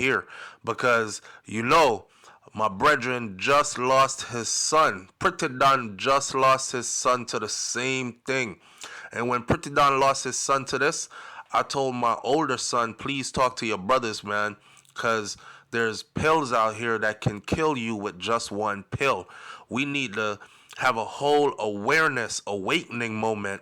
here because, my brethren just lost his son. Pretty Don just lost his son to the same thing. And when Pretty Don lost his son to this, I told my older son, please talk to your brothers, man, because there's pills out here that can kill you with just one pill. We need to have a whole awakening moment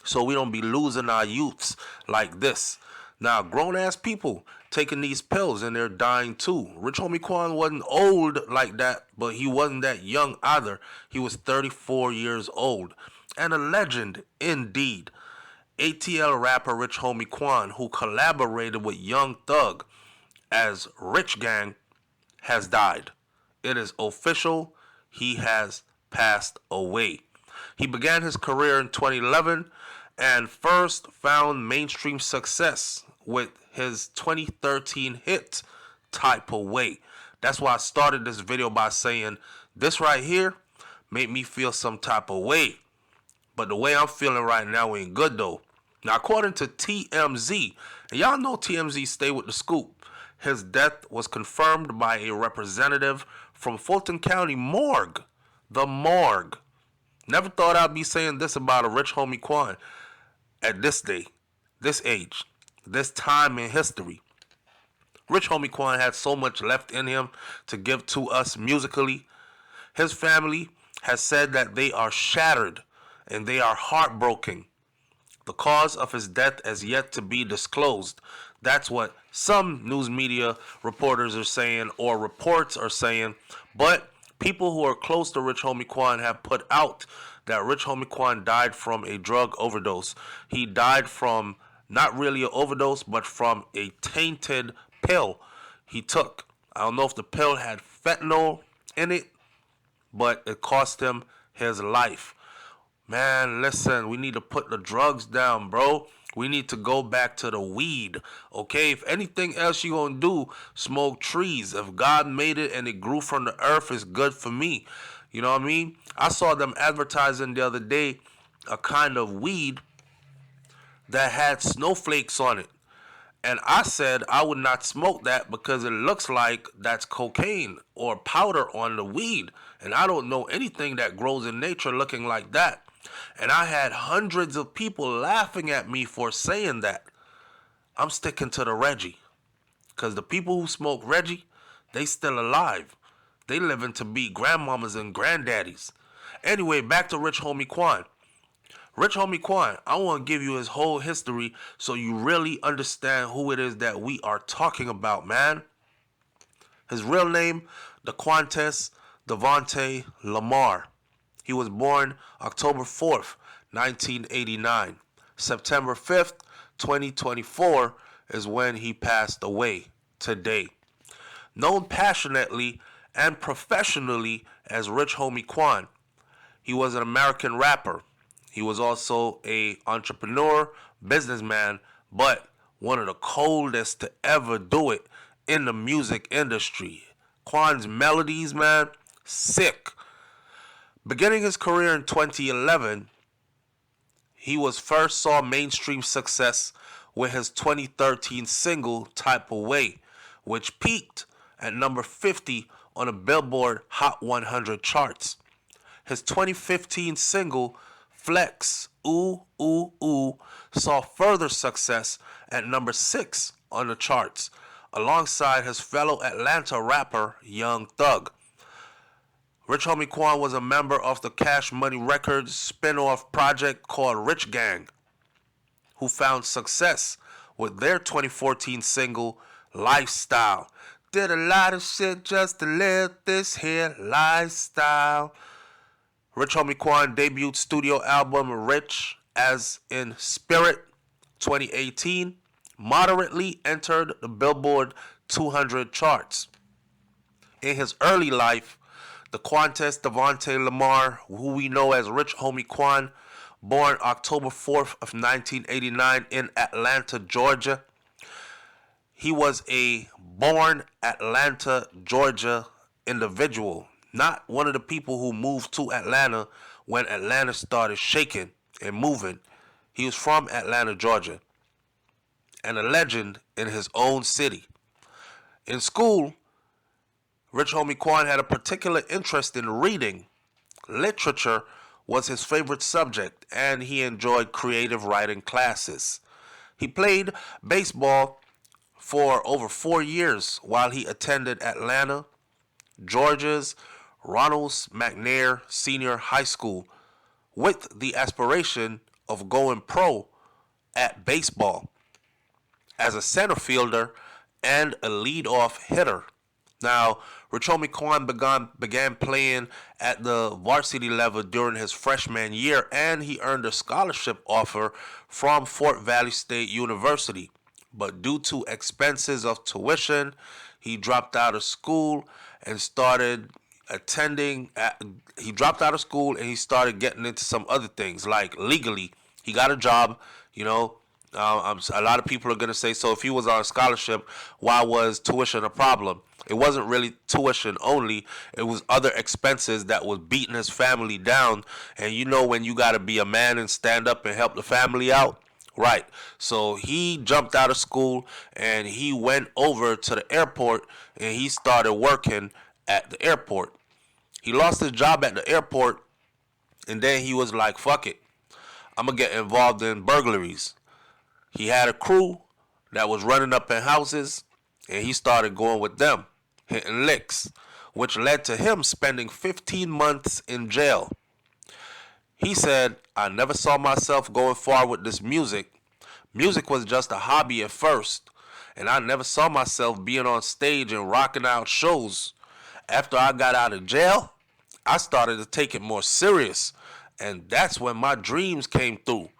so we don't be losing our youths like this. Now, grown-ass people taking these pills and they're dying too. Rich Homie Quan wasn't old like that, but he wasn't that young either. He was 34 years old. And a legend indeed. ATL rapper Rich Homie Quan, who collaborated with Young Thug as Rich Gang, has died. It is official. He has passed away. He began his career in 2011 and first found mainstream success with his 2013 hit, Type of Way. That's why I started this video by saying, this right here made me feel some type of way. But the way I'm feeling right now ain't good though. Now, according to TMZ, and y'all know TMZ stay with the scoop, his death was confirmed by a representative from Fulton County Morgue. The Morgue. Never thought I'd be saying this about a Rich Homie Quan at this day, this age, this time in history. Rich Homie Quan had so much left in him to give to us musically. His family has said that they are shattered and they are heartbroken. The cause of his death has yet to be disclosed. That's what some news media reporters are saying, or reports are saying. But people who are close to Rich Homie Quan have put out that Rich Homie Quan died from a drug overdose. He died from not really an overdose, but from a tainted pill he took. I don't know if the pill had fentanyl in it, but it cost him his life. Man, listen, we need to put the drugs down, bro. We need to go back to the weed, okay? If anything else you gonna do, smoke trees. If God made it and it grew from the earth, it's good for me. You know what I mean? I saw them advertising the other day a kind of weed that had snowflakes on it. And I said I would not smoke that because it looks like that's cocaine or powder on the weed. And I don't know anything that grows in nature looking like that. And I had hundreds of people laughing at me for saying that. I'm sticking to the Reggie. Because the people who smoke Reggie, they still alive. They living to be grandmamas and granddaddies. Anyway, back to Rich Homie Quan. Rich Homie Quan, I want to give you his whole history so you really understand who it is that we are talking about, man. His real name, DeQuantes Devontae Lamar. He was born October 4th, 1989. September 5th, 2024 is when he passed away today. Known passionately and professionally as Rich Homie Quan, he was an American rapper. He was also an entrepreneur, businessman, but one of the coldest to ever do it in the music industry. Quan's melodies, man, sick. Beginning his career in 2011, he was first saw mainstream success with his 2013 single Type of Way, which peaked at number 50 on the Billboard Hot 100 charts. His 2015 single Flex, Ooh, Ooh, Ooh, saw further success at number 6 on the charts, alongside his fellow Atlanta rapper Young Thug. Rich Homie Quan was a member of the Cash Money Records spin-off project called Rich Gang, who found success with their 2014 single Lifestyle. Did a lot of shit just to live this here lifestyle. Rich Homie Quan debuted studio album Rich as in Spirit 2018, moderately entered the Billboard 200 charts. In his early life, DeQuantes Devontae Lamar, who we know as Rich Homie Quan, born October 4th of 1989 in Atlanta, Georgia. He was a born Atlanta, Georgia individual, not one of the people who moved to Atlanta when Atlanta started shaking and moving. He was from Atlanta, Georgia, and a legend in his own city. In school, Rich Homie Quan had a particular interest in reading. Literature was his favorite subject, and he enjoyed creative writing classes. He played baseball for over 4 years while he attended Atlanta, Georgia's Ronald McNair Senior High School with the aspiration of going pro at baseball as a center fielder and a leadoff hitter. Now, Rich Homie Quan began playing at the varsity level during his freshman year, and he earned a scholarship offer from Fort Valley State University. But due to expenses of tuition, he dropped out of school and started he dropped out of school and he started getting into some other things, like legally. He got a job, you know. A lot of people are going to say, so if he was on a scholarship, why was tuition a problem? It wasn't really tuition only. It was other expenses that was beating his family down. And you know when you got to be a man and stand up and help the family out? Right. So he jumped out of school and he went over to the airport and he started working at the airport. He lost his job at the airport and then he was like, fuck it. I'm going to get involved in burglaries. He had a crew that was running up in houses, and he started going with them, hitting licks, which led to him spending 15 months in jail. He said, I never saw myself going far with this music. Music was just a hobby at first, and I never saw myself being on stage and rocking out shows. After I got out of jail, I started to take it more serious, and that's when my dreams came through,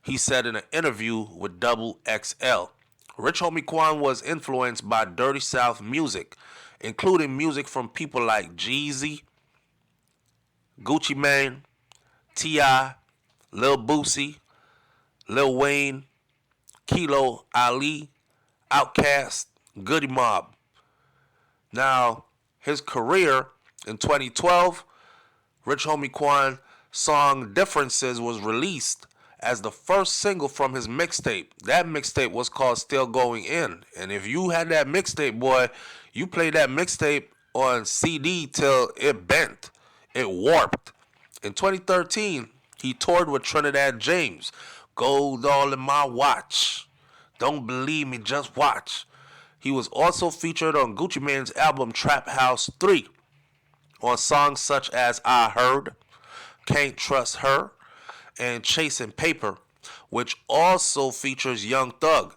he said in an interview with Double XL. Rich Homie Quan was influenced by Dirty South music, including music from people like Jeezy, Gucci Mane, T.I., Lil Boosie, Lil Wayne, Kilo Ali, Outkast, Goody Mob. Now, his career in 2012, Rich Homie Quan song Differences was released as the first single from his mixtape. That mixtape was called Still Going In. And if you had that mixtape, boy, you played that mixtape on CD till it bent. It warped. In 2013, he toured with Trinidad James. Gold all in my watch. Don't believe me, just watch. He was also featured on Gucci Mane's album Trap House 3 on songs such as I Heard, Can't Trust Her, and Chasing Paper, which also features Young Thug.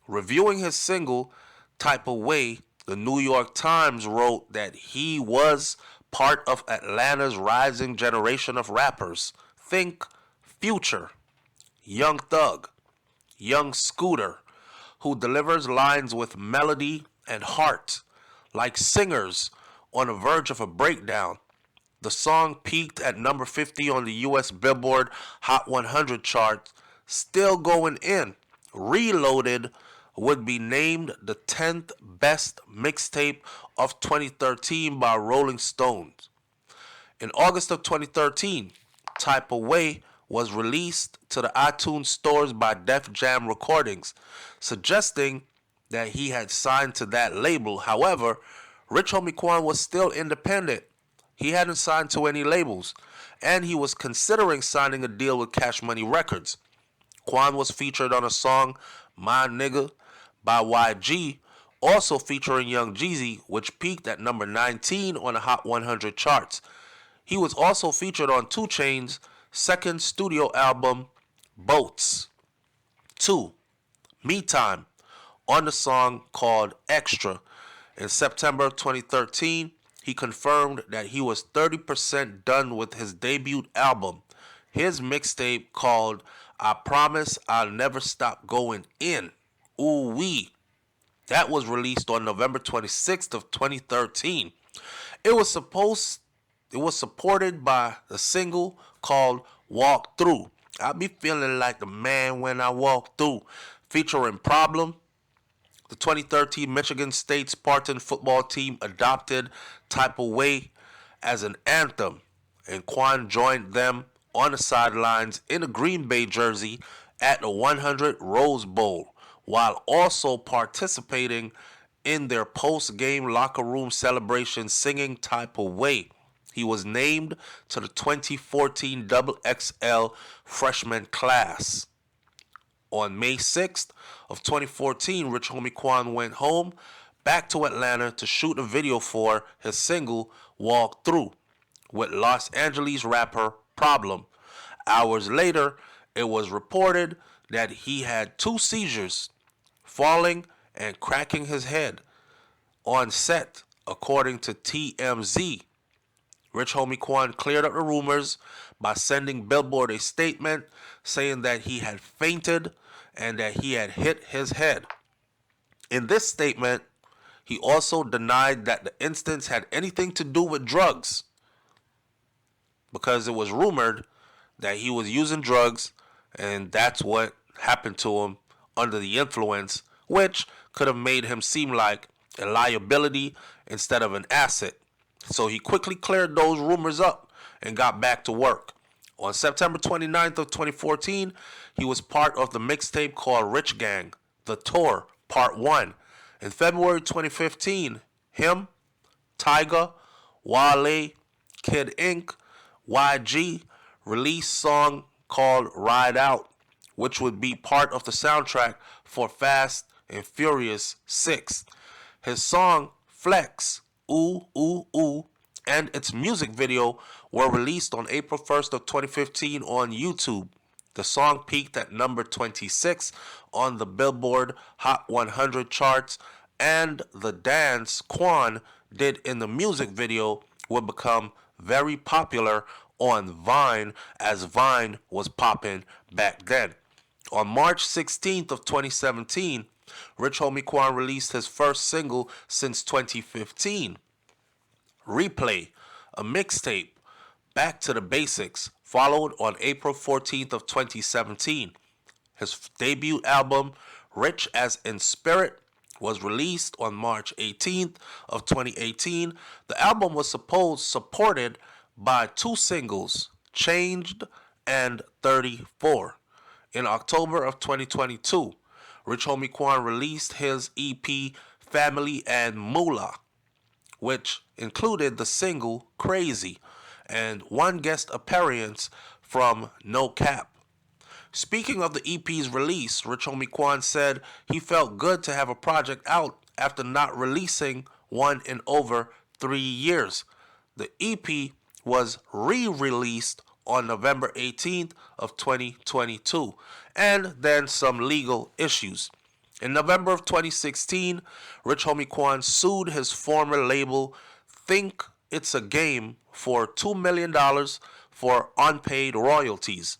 Reviewing his single, Type of Way, the New York Times wrote that he was part of Atlanta's rising generation of rappers. Think Future, Young Thug, Young Scooter, who delivers lines with melody and heart, like singers on the verge of a breakdown. The song peaked at number 50 on the US Billboard Hot 100 chart, Still Going In. Reloaded would be named the 10th best mixtape of 2013 by Rolling Stones. In August of 2013, Type of Way was released to the iTunes stores by Def Jam Recordings, suggesting that he had signed to that label. However, Rich Homie Quan was still independent. He hadn't signed to any labels, and he was considering signing a deal with Cash Money Records. Quan was featured on a song, My Nigga, by YG, also featuring Young Jeezy, which peaked at number 19 on the Hot 100 charts. He was also featured on 2 Chainz's second studio album, Boats. 2. Me Time, on the song called Extra. In September 2013, he confirmed that he was 30% done with his debut album. His mixtape called I Promise I'll Never Stop Going In. Ooh wee. That was released on November 26th of 2013. It was supported by a single called Walk Through. I be feeling like the man when I walk through, featuring Problem. The 2013 Michigan State Spartan football team adopted Type of Way as an anthem, and Quan joined them on the sidelines in a Green Bay jersey at the 100 Rose Bowl, while also participating in their post-game locker room celebration singing type of way. He was named to the 2014 XXL freshman class. On May 6th of 2014, Rich Homie Quan went home back to Atlanta to shoot a video for his single Walk Through with Los Angeles rapper Problem. Hours later, it was reported that he had 2 seizures, falling and cracking his head on set, according to TMZ. Rich Homie Quan cleared up the rumors by sending Billboard a statement saying that he had fainted and that he had hit his head. In this statement, he also denied that the instance had anything to do with drugs, because it was rumored that he was using drugs and that's what happened to him under the influence, which could have made him seem like a liability instead of an asset. So he quickly cleared those rumors up and got back to work. On September 29th of 2014, he was part of the mixtape called Rich Gang, The Tour, Part 1. In February 2015, him, Tyga, Wale, Kid Ink, YG released a song called Ride Out, which would be part of the soundtrack for Fast and Furious 6. His song Flex, Ooh Ooh Ooh, and its music video were released on April 1st of 2015 on YouTube. The song peaked at number 26 on the Billboard Hot 100 charts, and the dance Quan did in the music video would become very popular on Vine, as Vine was popping back then. On March 16th of 2017, Rich Homie Quan released his first single since 2015, Replay, a mixtape, Back to the Basics, followed on April 14th of 2017. His debut album, Rich as in Spirit, was released on March 18th of 2018. The album was supported by 2 singles, Changed and 34. In October of 2022, Rich Homie Quan released his EP Family and Moolah, which included the single Crazy and 1 guest appearance from No Cap. Speaking of the EP's release, Rich Homie Quan said he felt good to have a project out after not releasing one in over 3 years. The EP was re-released on November 18th of 2022, and then some legal issues. In November of 2016, Rich Homie Quan sued his former label Think It's a Game for $2 million for unpaid royalties.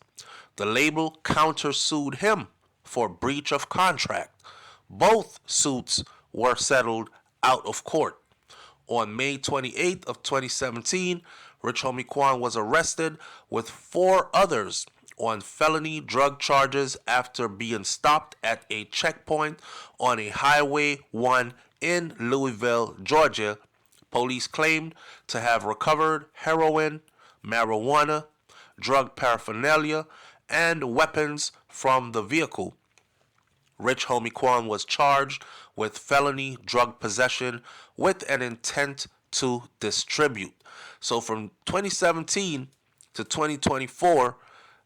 The label countersued him for breach of contract. Both suits were settled out of court. On May 28th of 2017, Rich Homie Quan was arrested with 4 others on felony drug charges after being stopped at a checkpoint on a Highway 1 in Louisville, Georgia. Police claimed to have recovered heroin, marijuana, drug paraphernalia, and weapons from the vehicle. Rich Homie Quan was charged with felony drug possession with an intent to distribute. So from 2017 to 2024,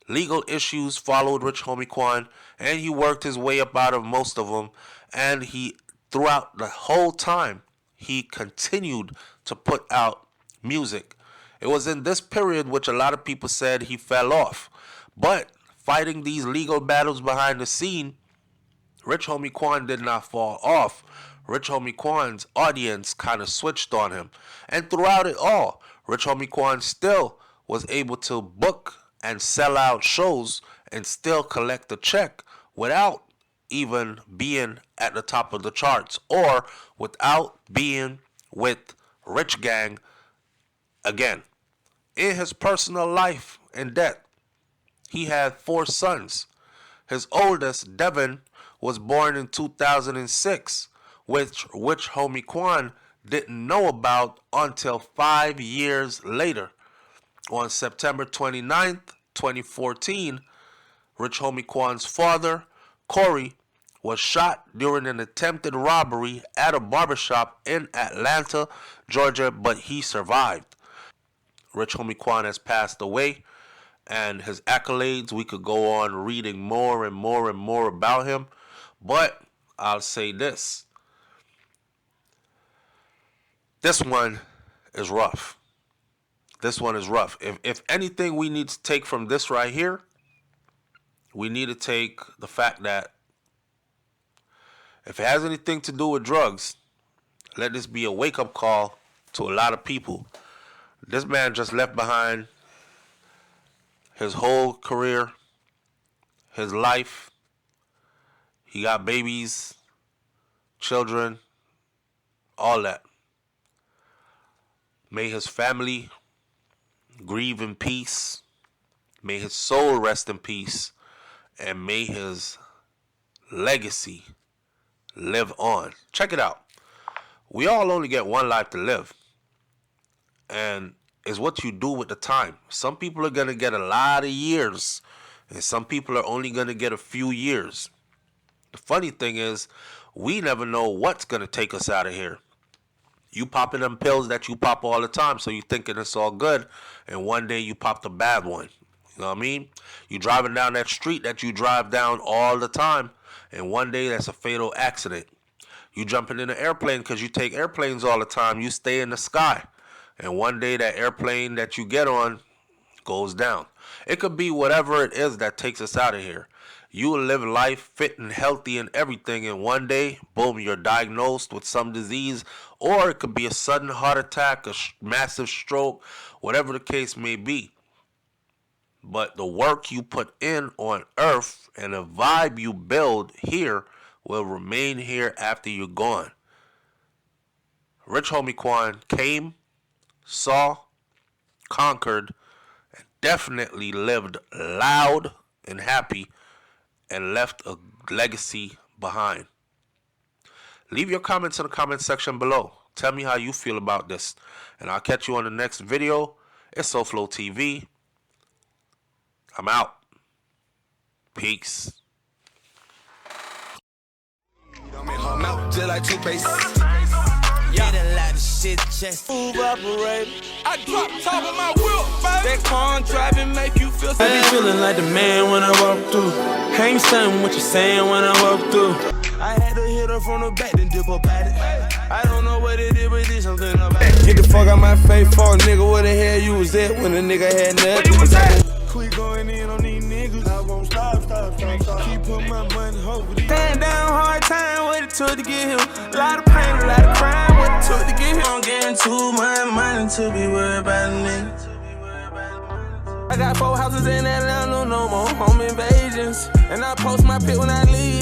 legal issues followed Rich Homie Quan, and he worked his way up out of most of them. And he, throughout the whole time, he continued to put out music. It was in this period which a lot of people said he fell off. But fighting these legal battles behind the scene, Rich Homie Quan did not fall off. Rich Homie Quan's audience kind of switched on him. And throughout it all, Rich Homie Quan still was able to book and sell out shows and still collect a check without even being at the top of the charts or without being with Rich Gang again. In his personal life and death, he had 4 sons. His oldest, Devin, was born in 2006, which Homie Quan didn't know about until 5 years later. On September 29th, 2014, Rich Homie Quan's father, Corey, was shot during an attempted robbery at a barbershop in Atlanta, Georgia, but he survived. Rich Homie Quan has passed away, and his accolades, we could go on reading more and more and more about him, but I'll say this. This one is rough. This one is rough. If anything we need to take from this right here, we need to take the fact that if it has anything to do with drugs, let this be a wake-up call to a lot of people. This man just left behind his whole career, his life. He got babies, children, all that. May his family grieve in peace. May his soul rest in peace. And may his legacy live on. Check it out. We all only get one life to live. And it's what you do with the time. Some people are going to get a lot of years. And some people are only going to get a few years. The funny thing is, we never know what's going to take us out of here. You popping them pills that you pop all the time, so you thinking it's all good, and one day you pop the bad one. You know what I mean? You driving down that street that you drive down all the time, and one day that's a fatal accident. You jumping in an airplane because you take airplanes all the time. You stay in the sky, and one day that airplane that you get on goes down. It could be whatever it is that takes us out of here. You will live life fit and healthy and everything, and one day, boom, you're diagnosed with some disease, or it could be a sudden heart attack, a massive stroke, whatever the case may be. But the work you put in on earth and the vibe you build here will remain here after you're gone. Rich Homie Quan came, saw, conquered, and definitely lived loud and happy, and left a legacy behind. Leave your comments in the comment section below. Tell me how you feel about this. And I'll catch you on the next video. It's SouFLoTV. I'm out. Peace. Get a lot of shit just move operator. I drop top of my whip, baby. That car driving make you feel. I be feeling like the man when I walk through. I ain't saying what you're saying when I walk through. I had to hit her from the back, then dip up at it. I don't know what it is, but it's something about it. Get the fuck out my face, fuck nigga. Where the hell you was at when the nigga had nothing? Quit going in on these niggas. I won't stop. Keep putting my money, hopefully. Stand down, hard time, what it took to get him. A lot of pain, a lot of crime, what it took to get him. I'm getting too much money to be worried about a nigga. I got 4 houses in Atlanta, no more home invasions. And I post my pic when I leave.